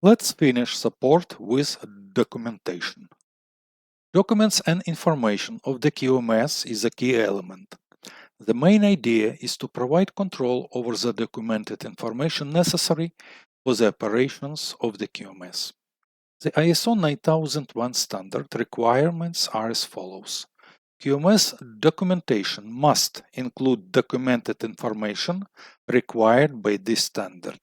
Let's finish support with documentation. Documents and information of the QMS is a key element. The main idea is to provide control over the documented information necessary for the operations of the QMS. The ISO 9001 standard requirements are as follows. QMS documentation must include documented information required by this standard.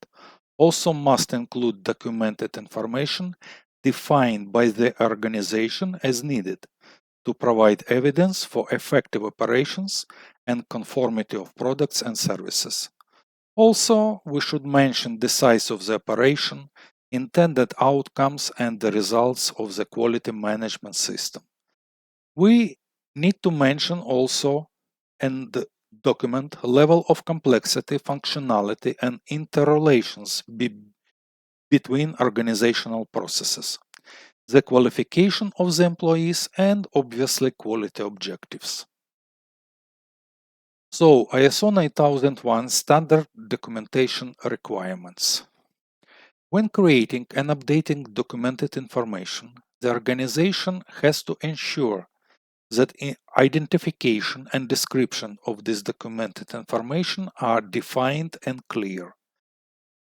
Also must include documented information defined by the organization as needed to provide evidence for effective operations and conformity of products and services. Also, we should mention the size of the operation, intended outcomes, and the results of the quality management system. We need to mention also and document level of complexity, functionality, and interrelations between organizational processes, the qualification of the employees, and obviously quality objectives. So, ISO 9001 standard documentation requirements. When creating and updating documented information, the organization has to ensure that identification and description of this documented information are defined and clear.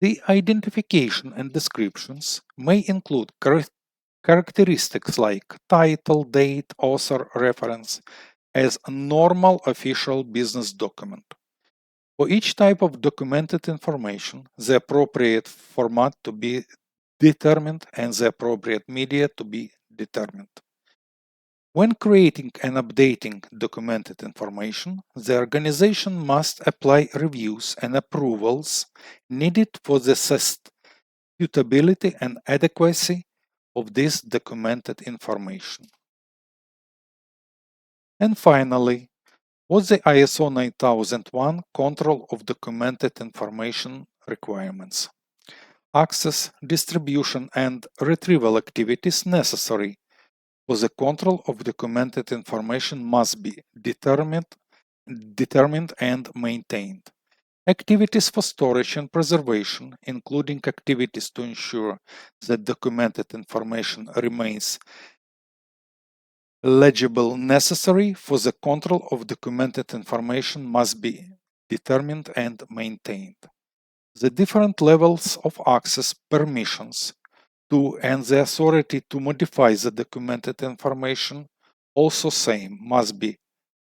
The identification and descriptions may include characteristics like title, date, author, reference as a normal official business document. For each type of documented information, the appropriate format to be determined and the appropriate media to be determined. When creating and updating documented information, the organization must apply reviews and approvals needed for the suitability and adequacy of this documented information. And finally, what's the ISO 9001 control of documented information requirements? Access, distribution, and retrieval activities necessary for the control of documented information must be determined and maintained. Activities for storage and preservation, including activities to ensure that documented information remains legible necessary for the control of documented information, must be determined and maintained. The different levels of access, permissions to, and the authority to modify the documented information, also same, must be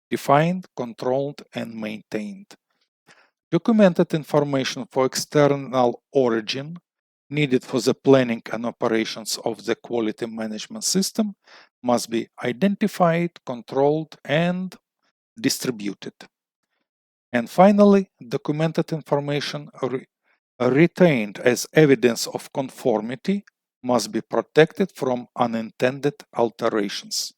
defined, controlled, and maintained. Documented information for external origin needed for the planning and operations of the quality management system must be identified, controlled, and distributed. And finally, documented information retained as evidence of conformity must be protected from unintended alterations.